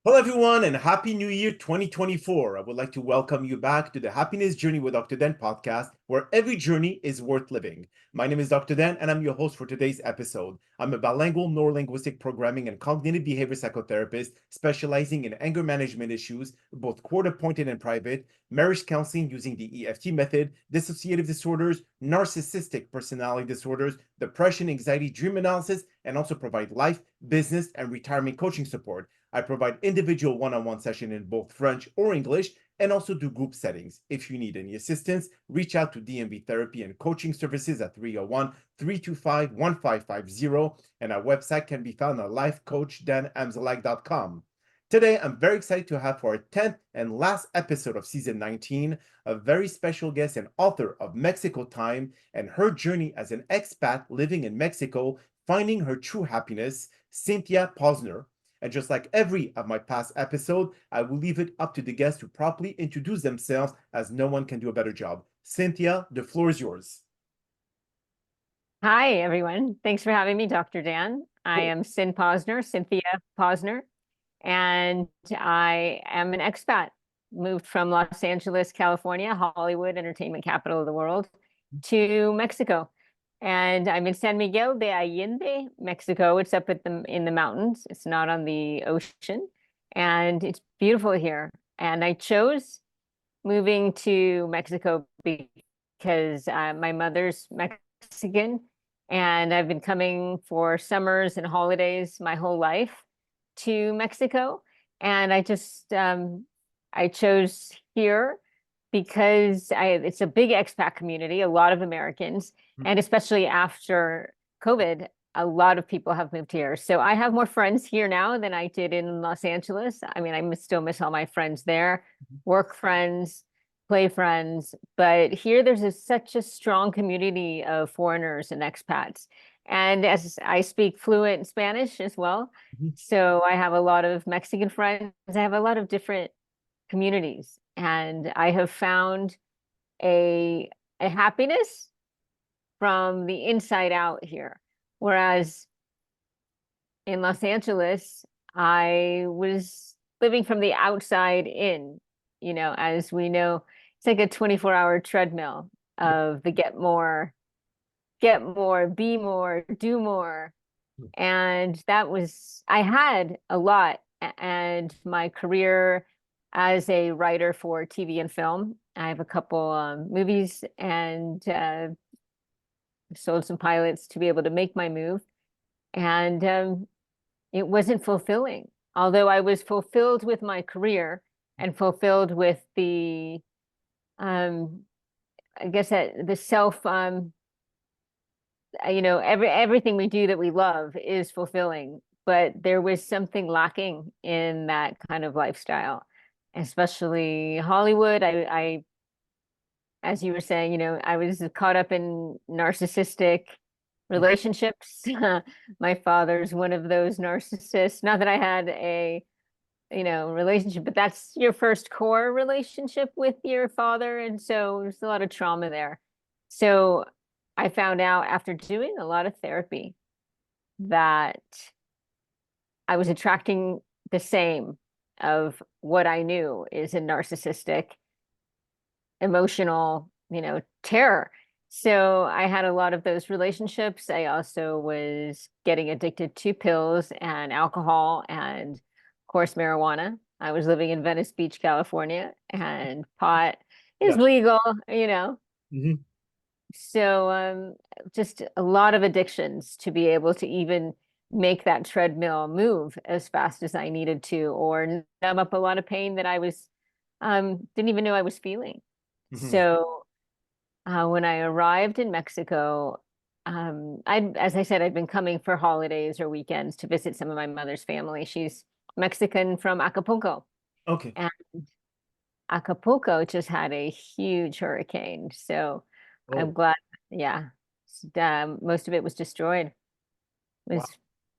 Hello, everyone, and Happy New Year 2024. I would like to welcome you back to the Happiness Journey with Dr. Dan podcast, where every journey is worth living. My name is Dr. Dan, and I'm your host for today's episode. I'm a bilingual neurolinguistic programming and cognitive behavior psychotherapist specializing in anger management issues, both court appointed and private, marriage counseling using the EFT method, dissociative disorders, narcissistic personality disorders, depression, anxiety, dream analysis, and also provide life, business, and retirement coaching support. I provide individual one-on-one session in both French or English and also do group settings. If you need any assistance, reach out to DMV Therapy and Coaching Services at 301-325-1550, and our website can be found at lifecoachdanamzalak.com. Today, I'm very excited to have for our 10th and last episode of season 19, a very special guest and author of Mexico Time and her journey as an expat living in Mexico, finding her true happiness, Cyn Posner. And just like every of my past episode, I will leave it up to the guests to properly introduce themselves, as no one can do a better job. Cynthia, the floor is yours. Hi, everyone. Thanks for having me, Dr. Dan. I am Cyn Posner, Cynthia Posner, and I am an expat. Moved from Los Angeles, California, Hollywood, entertainment capital of the world, to Mexico. And I'm in San Miguel de Allende, Mexico. It's up in the mountains. It's not on the ocean. And it's beautiful here. And I chose moving to Mexico because my mother's Mexican, and I've been coming for summers and holidays my whole life to Mexico. And I chose here because it's a big expat community, a lot of Americans, and especially after COVID, a lot of people have moved here. So I have more friends here now than I did in Los Angeles. I mean, still miss all my friends there, work friends, play friends. But here there's such a strong community of foreigners and expats. And as I speak fluent Spanish as well, so I have a lot of Mexican friends. I have a lot of different communities, and I have found a happiness from the inside out here. Whereas in Los Angeles, I was living from the outside in, as we know, it's like a 24-hour treadmill of the get more, be more, do more. And I had a lot. And my career as a writer for TV and film, I have a couple movies and sold some pilots to be able to make my move. And it wasn't fulfilling, although I was fulfilled with my career and fulfilled with I guess that the self, everything we do that we love is fulfilling, but there was something lacking in that kind of lifestyle, especially Hollywood. As you were saying, I was caught up in narcissistic relationships. My father's one of those narcissists. Not that I had a relationship, but that's your first core relationship with your father, and so there's a lot of trauma there. So I found out after doing a lot of therapy that I was attracting the same of what I knew is a narcissistic emotional terror. So I had a lot of those relationships. I also was getting addicted to pills and alcohol and, of course, marijuana. I was living in Venice Beach, California, and pot is legal. Mhm. So just a lot of addictions to be able to even make that treadmill move as fast as I needed to, or numb up a lot of pain that I was didn't even know I was feeling. So when I arrived in Mexico, as I said, I'd been coming for holidays or weekends to visit some of my mother's family. She's Mexican from Acapulco. Okay. And Acapulco just had a huge hurricane. So I'm Oh, glad, yeah, most of it was destroyed. It wow. was,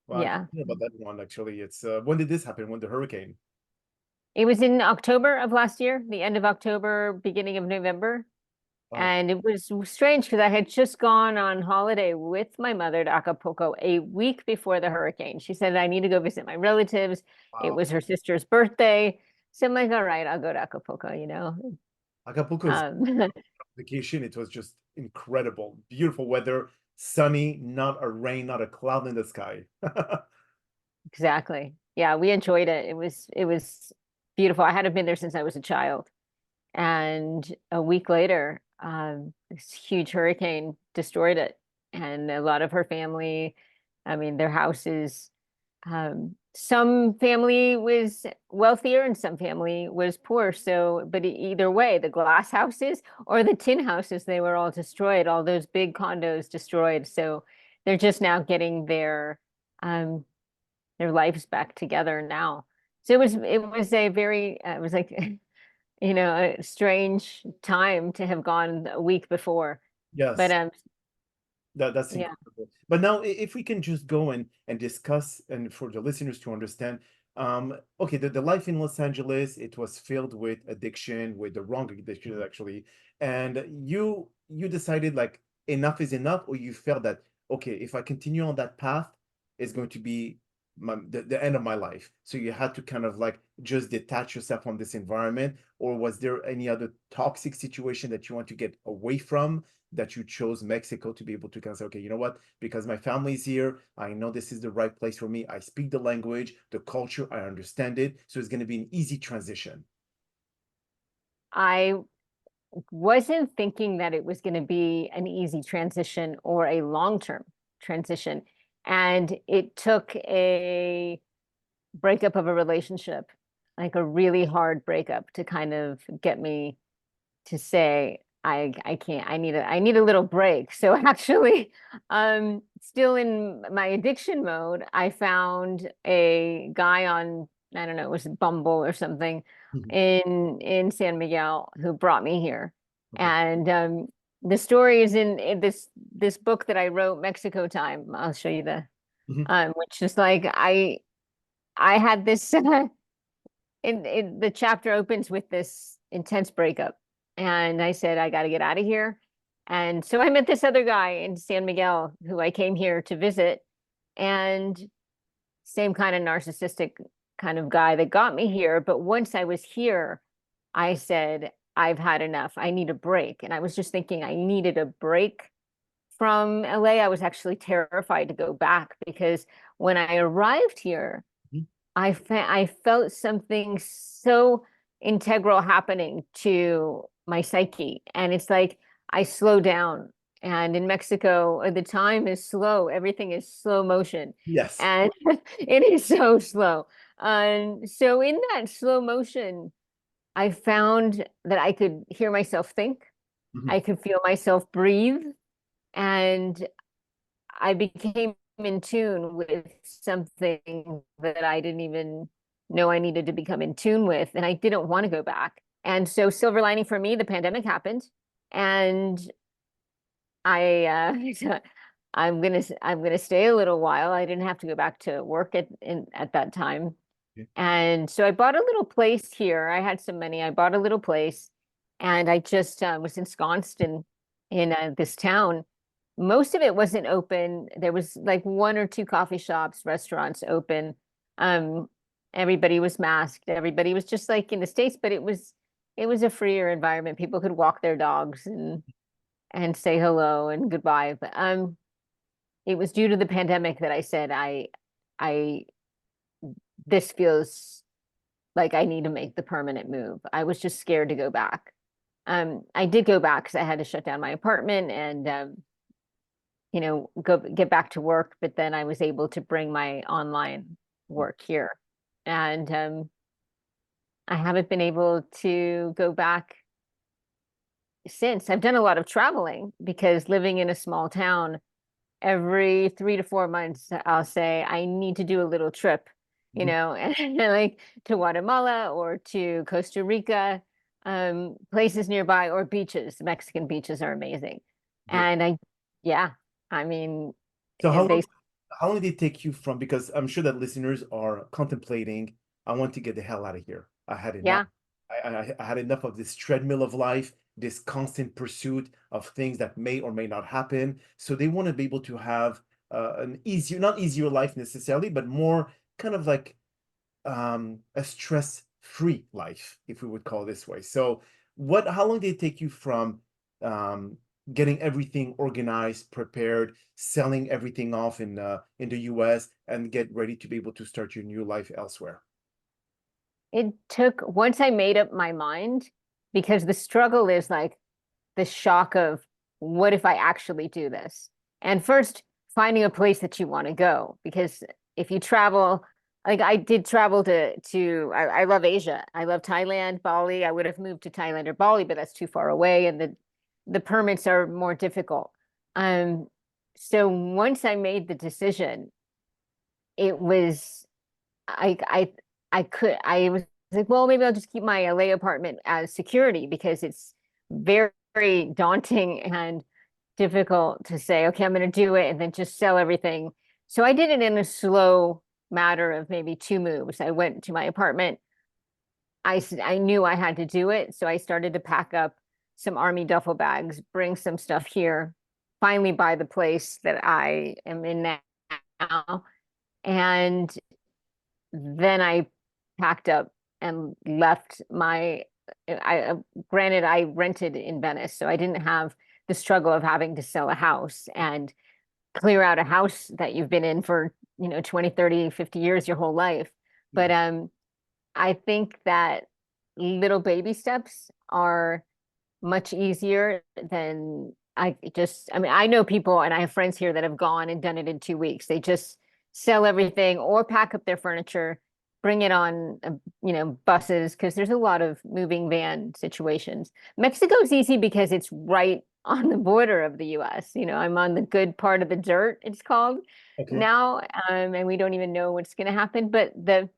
Wow. I yeah. didn't know about that one, actually. When did this happen? When the hurricane? It was in October of last year, the end of October, beginning of November. Oh, And it was strange because I had just gone on holiday with my mother to Acapulco a week before the hurricane. She said, I need to go visit my relatives. It wow. was her sister's birthday. So I'm like, all right, I'll go to Acapulco, Acapulco is Um, vacation. It was just incredible. Beautiful weather, sunny, not a rain, not a cloud in the sky. exactly. Yeah, we enjoyed it. It was beautiful. I hadn't been there since I was a child. And a week later, this huge hurricane destroyed it. And a lot of her family, I mean, their houses, some family was wealthier and some family was poor. So, but either way, the glass houses or the tin houses, they were all destroyed, all those big condos destroyed. So they're just now getting their lives back together now. So it was a very it was like a strange time to have gone a week before. But Yes. That's yeah, incredible. But now, if we can just go and discuss, and for the listeners to understand, okay, the life in Los Angeles, it was filled with addiction, with the wrong addiction actually, and you decided like enough is enough, or you felt that okay, if I continue on that path, it's going to be the end of my life. So you had to kind of like just detach yourself from this environment, or was there any other toxic situation that you want to get away from? That you chose Mexico to be able to kind of say, okay, you know what? Because my family's here, I know this is the right place for me. I speak the language, the culture, I understand it. So it's going to be an easy transition. I wasn't thinking that it was going to be an easy transition or a long-term transition. And it took a breakup of a relationship, like a really hard breakup to kind of get me to say I can't, I need a little break. So actually, still in my addiction mode, I found a guy on, I don't know, it was Bumble or something Mhm. in San Miguel who brought me here. Okay. And the story is in this book that I wrote, Mexico Time. I'll show you Mhm. which is like I had this the chapter opens with this intense breakup. And I said, I got to get out of here. And so I met this other guy in San Miguel who I came here to visit. And same kind of narcissistic kind of guy that got me here. But once I was here, I said, I've had enough. I need a break. And I was just thinking I needed a break from LA. I was actually terrified to go back because when I arrived here, Mhm. I felt something so integral happening to my psyche. And it's like I slow down. And in Mexico, the time is slow. Everything is slow motion. Yes. And it is so slow. And so in that slow motion, I found that I could hear myself think. Mhm. I could feel myself breathe. And I became in tune with something that I didn't even know I needed to become in tune with, and I didn't want to go back. And so, silver lining for me, the pandemic happened, and I I'm gonna stay a little while. I didn't have to go back to work at that time, Okay. and so I bought a little place here. I had some money. I bought a little place, and I just was ensconced in this town. Most of it wasn't open. There was like one or two coffee shops, restaurants open. Um, Everybody was masked. Everybody was just like in the States, but it was a freer environment. People could walk their dogs and say hello and goodbye. But it was due to the pandemic that I said I this feels like I need to make the permanent move. I was just scared to go back. I did go back because I had to shut down my apartment and go get back to work, but then I was able to bring my online work here. And I haven't been able to go back since. I've done a lot of traveling because living in a small town, every 3 to 4 months, I'll say, I need to do a little trip, Mhm. and like to Guatemala or to Costa Rica, places nearby or beaches. The Mexican beaches are amazing. Good. And yeah, I mean, So they, how long did it take you from, because I'm sure that listeners are contemplating, I want to get the hell out of here. I had enough. yeah, I had enough of this treadmill of life. this constant pursuit of things that may or may not happen. So they want to be able to have an easier, not easier life necessarily, but more kind of like a stress-free life, if we would call it this way. So how long did it take you from um, getting everything organized, prepared, selling everything off in the US and get ready to be able to start your new life elsewhere? It took, once I made up my mind, because the struggle is like the shock of what if I actually do this? And first, finding a place that you want to go, because if you travel, like I did travel I love Asia. I love Thailand, Bali. I would have moved to Thailand or Bali, but that's too far away, and the permits are more difficult. Um, so once I made the decision, it was I I I was like, well, maybe I'll just keep my LA apartment as security, because it's very daunting and difficult to say, okay, I'm going to do it and then just sell everything. So I did it in a slow matter of maybe 2 moves. I went to my apartment. I knew I had to do it, so I started to pack up some army duffel bags, bring some stuff here, finally buy the place that I am in now, and then I packed up and left I granted I rented in Venice, so I didn't have the struggle of having to sell a house and clear out a house that you've been in for, 20, 30, 50 years, your whole life. But Yeah. I think that little baby steps are much easier than I mean, I know people and I have friends here that have gone and done it in 2 weeks. They just sell everything or pack up their furniture, bring it on, buses, because there's a lot of moving van situations. Mexico's easy because it's right on the border of the US. I'm on the good part of the dirt, it's called Okay. now, and we don't even know what's going to happen. But the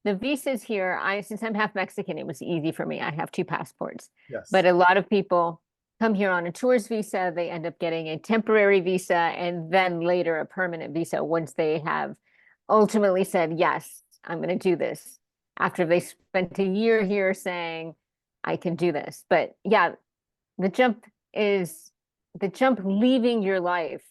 visas here, since I'm half Mexican, it was easy for me. I have 2 passports. But Yes. a lot of people come here on a tourist visa, they end up getting a temporary visa and then later a permanent visa once they have ultimately said, yes, I'm going to do this, after they spent a year here saying, I can do this. But yeah, the jump is the jump leaving your life.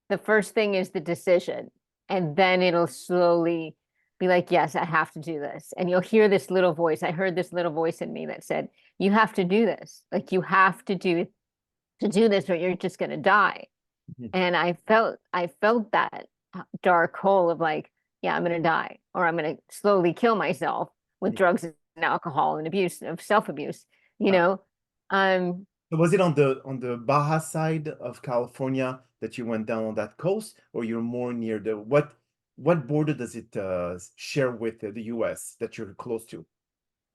The first thing is the decision, and then it'll slowly be like, yes, I have to do this. And you'll hear this little voice. I heard this little voice in me that said, you have to do this. Like you have to do this or you're just going to die. Mhm. And I felt that dark hole of like, yeah, I'm going to die, or I'm going to slowly kill myself with Yeah. drugs and alcohol and abuse of self-abuse, you Uh, know. Um, so was it on the Baja side of California that you went down on that coast, or you're more near what border does it share with the US that you're close to?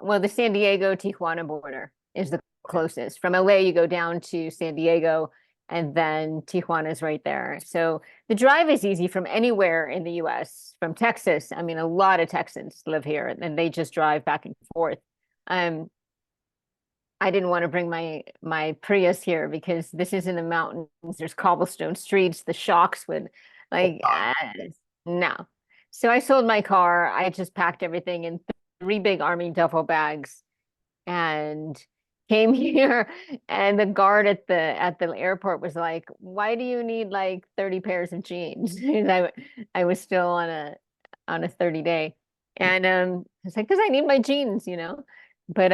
well, the San Diego Tijuana border is the Okay. closest. From LA, you go down to San Diego, and then Tijuana is right there. So the drive is easy from anywhere in the US. From Texas, I mean, a lot of Texans live here, and they just drive back and forth. Um, I didn't want to bring my Prius here because this is in the mountains. There's cobblestone streets. The shocks would Oh, like wow. no. So I sold my car. I just packed everything in 3 big army duffel bags and came here. And the guard at the airport was like, "Why do you need like 30 pairs of jeans?" And I was still on a 30 day, and it's like, because I need my jeans. But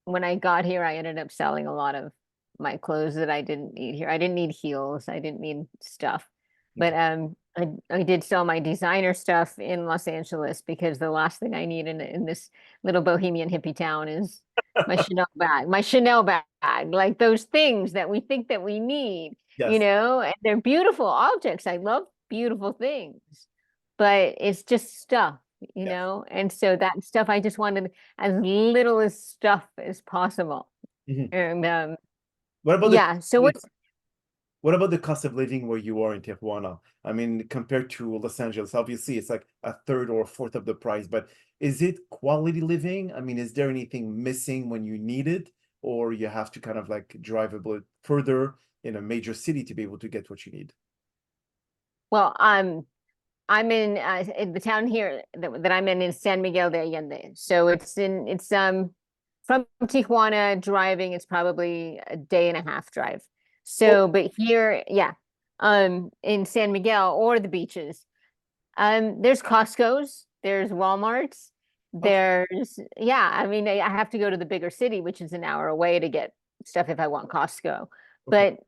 when I got here, I ended up selling a lot of my clothes that I didn't need here. I didn't need heels. I didn't need stuff. But Okay. I did sell my designer stuff in Los Angeles, because the last thing I need in this little bohemian hippie town is my Chanel bag, like those things that we think that we need, Yes. and they're beautiful objects. I love beautiful things, but it's just stuff, Yes. and so that stuff I just wanted as little as stuff as possible. Mhm. And What about the yeah, so what's what about the cost of living where you are in Tijuana? I mean, compared to Los Angeles, obviously it's like a third or a fourth of the price, but is it quality living? I mean, is there anything missing when you need it, or you have to kind of like drive a bit further in a major city to be able to get what you need? well, I'm in the town here that I'm in San Miguel de Allende. So it's from Tijuana driving, it's probably a day and a half drive. Oh, So, but here, yeah, in San Miguel or the beaches, there's Costco's, there's Walmart's, okay, yeah, I mean, I have to go to the bigger city, which is an hour away to get stuff if I want Costco. okay. But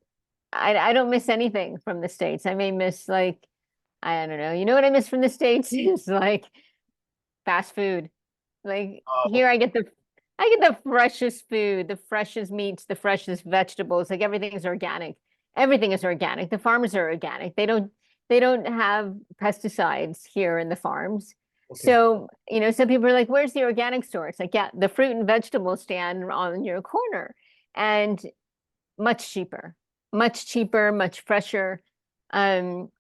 I don't miss anything from the States. I may miss like, I don't know, you know what I miss from the States is like fast food. Like Uh, here I get the freshest food, the freshest meats, the freshest vegetables, like everything is organic. Everything is organic. The farmers are organic. They don't have pesticides here in the farms. okay. So, some people are like, where's the organic store? It's like, yeah, the fruit and vegetable stand on your corner and much cheaper, much cheaper, much fresher. Um,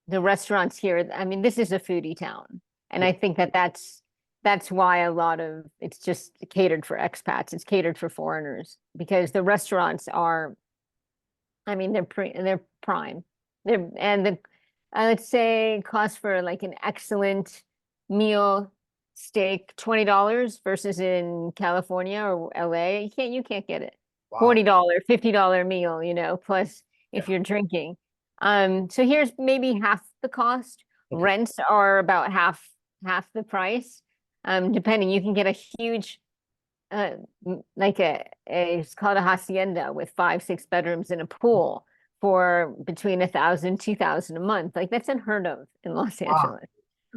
the restaurants here, I mean, this is a foodie town. And Yeah. I think that's why a lot of it's just catered for expats. It's catered for foreigners because the restaurants are, I mean, they're prime. They're and the I would say cost for like an excellent meal steak $20 versus in California or LA, you can't get it. Wow. $40, $50 meal, plus if Yeah. you're drinking. So here's maybe half the cost. Okay. Rents are about half the price. Depending, you can get a huge uh like it's called a hacienda with 5 6 bedrooms and a pool for between 1,000 2,000 a month. Like that's unheard of in Los Ah, Angeles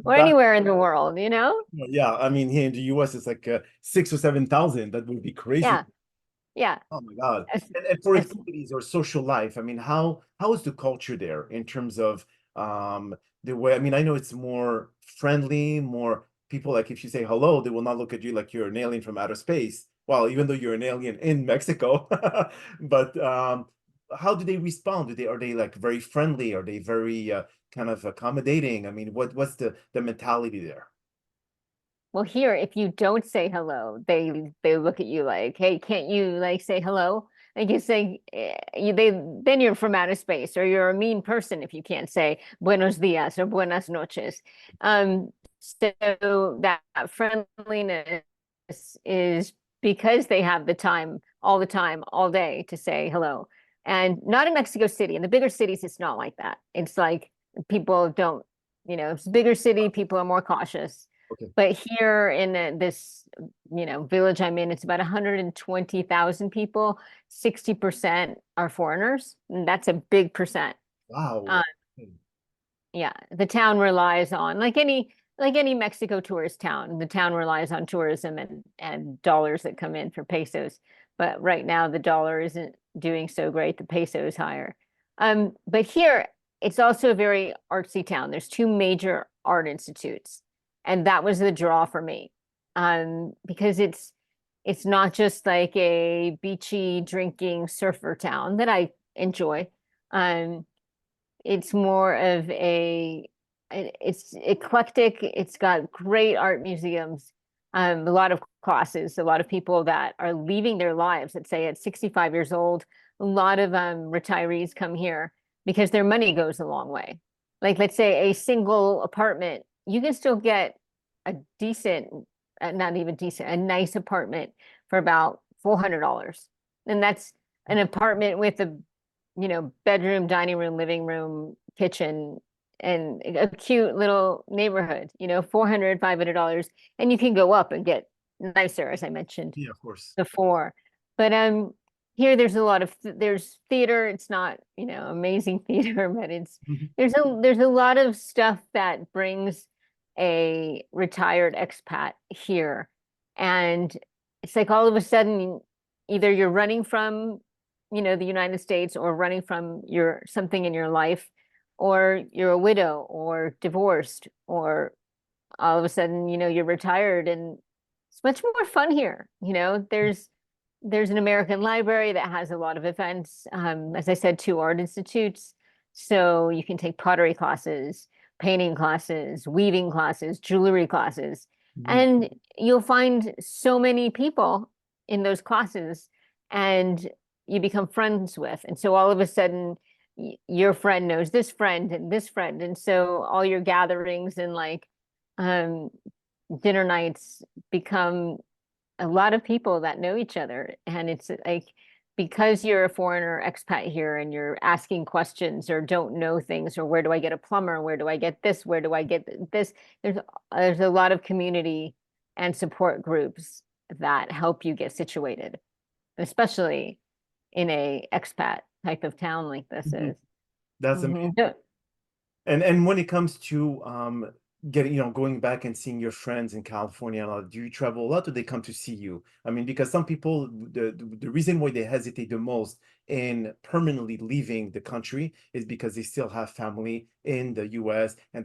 or that, anywhere in the world. yeah. I mean, here in the US, it's like 6 or 7 thousand. That would be crazy. Yeah, yeah. Oh my God. As, And for as, activities or social life, I mean, how is the culture there in terms of um the way, I mean, I know it's more friendly, more people like if you say hello, they will not look at you like you're an alien from outer space. Well, even though you're an alien in Mexico. But how do they respond? Are they like very friendly? Are they very kind of accommodating? I mean, what's the mentality there? well, here, if you don't say hello, they look at you like, hey, can't you like say hello? Like you say, then you're from outer space, or you're a mean person if you can't say buenos dias or buenas noches. So that friendliness is because they have the time, all day to say hello. And not in Mexico City. In the bigger cities, it's not like that. It's like people don't, it's a bigger city, people are more cautious. Okay. But here in this, village I'm in, it's about 120,000 people. 60% are foreigners, and that's a big percent. Uh, Wow. yeah, the town relies on like any Mexico tourist town. The town relies on tourism and dollars that come in for pesos. But right now the dollar isn't doing so great. The peso is higher. But here it's also a very artsy town. There's two major art institutes, and that was the draw for me. Because it's not just like a beachy drinking surfer town that I enjoy. Um, it's more of it's eclectic. It's got great art museums, a lot of classes, a lot of people that are leaving their lives, let's say at 65 years old. A lot of retirees come here because their money goes a long way. Like let's say a single apartment, you can still get a decent, not even decent, a nice apartment for about $400. And that's an apartment with a bedroom, dining room, living room, kitchen, and a cute little neighborhood, $400, $500. And you can go up and get nicer, as I mentioned Yeah, of course. before. But here there's a lot of there's theater. It's not, amazing theater, but Mhm. there's a lot of stuff that brings a retired expat here. And it's like all of a sudden, either you're running from, the United States or running from your something in your life, or you're a widow or divorced, or all of a sudden, you're retired and it's much more fun here. There's an American library that has a lot of events. As I said, two art institutes. So you can take pottery classes, painting classes, weaving classes, jewelry classes. Mhm. And you'll find so many people in those classes and you become friends with. And so all of a sudden, your friend knows this friend and this friend. And so all your gatherings and like um, dinner nights become a lot of people that know each other. And it's like, because you're a foreigner expat here and you're asking questions or don't know things, or where do I get a plumber? Where do I get this? Where do I get this? There's a lot of community and support groups that help you get situated, especially in a expat type of town like this Mhm. is. That's amazing. Mhm. And when it comes to getting, going back and seeing your friends in California a lot, do you travel a lot, or they come to see you? I mean, because some people, the reason why they hesitate the most in permanently leaving the country is because they still have family in the US and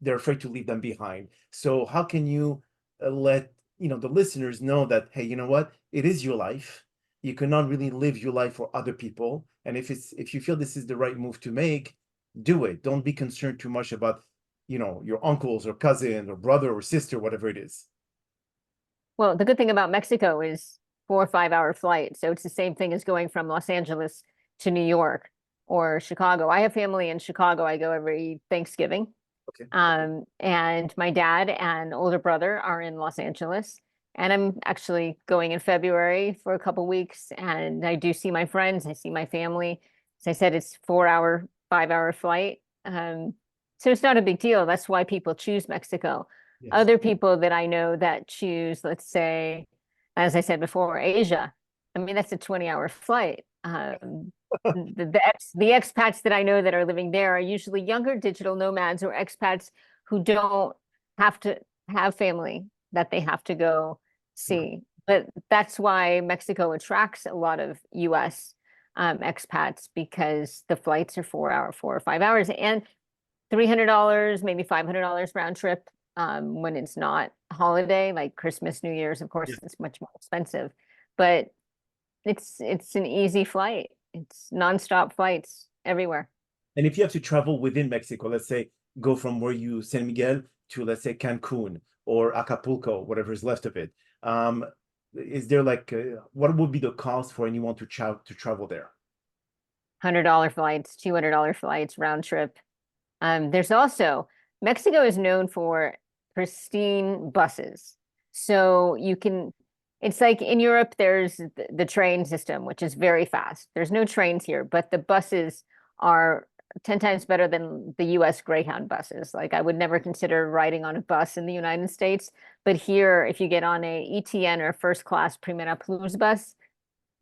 they're afraid to leave them behind. So how can you let the listeners know that, hey, you know what? It is your life. You cannot really live your life for other people. And if you feel this is the right move to make, do it. Don't be concerned too much about, your uncles or cousin or brother or sister, whatever it is. Well, the good thing about Mexico is 4 or 5 hour flight. So it's the same thing as going from Los Angeles to New York or Chicago. I have family in Chicago. I go every Thanksgiving. Okay. And my dad and older brother are in Los Angeles. And I'm actually going in February for a couple weeks. And I do see my friends, I see my family. As I said, it's 4 hour, 5 hour flight. So it's not a big deal. That's why people choose Mexico. Yes. Other people that I know that choose, let's say, as I said before, Asia. I mean, that's a 20-hour flight. The expats that I know that are living there are usually younger digital nomads or expats who don't have to have family that they have to go Right. see. But that's why Mexico attracts a lot of US expats, because the flights are 4 hour, 4 or 5 hours, and $300, maybe $500 round trip. When it's not a holiday like Christmas, New Year's, of course, Yeah. it's much more expensive. But it's an easy flight. It's nonstop flights everywhere. And if you have to travel within Mexico, let's say go from where you San Miguel to, let's say, Cancun or Acapulco, whatever is left of it, is there like what would be the cost for anyone to travel there? $100 flights, $200 flights round trip. There's also, Mexico is known for pristine buses. So it's like in Europe, there's the train system, which is very fast. There's no trains here, but the buses are 10 times better than the US Greyhound buses. Like, I would never consider riding on a bus in the United States, but here, if you get on a ETN or first class Primera Plus bus,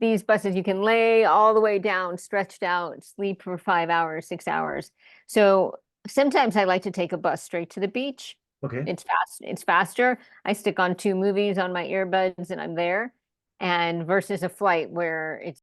these buses you can lay all the way down, stretched out, sleep for 5 hours, 6 hours. So sometimes I like to take a bus straight to the beach. Okay. It's faster. I stick on 2 movies on my earbuds and I'm there. And versus a flight where it's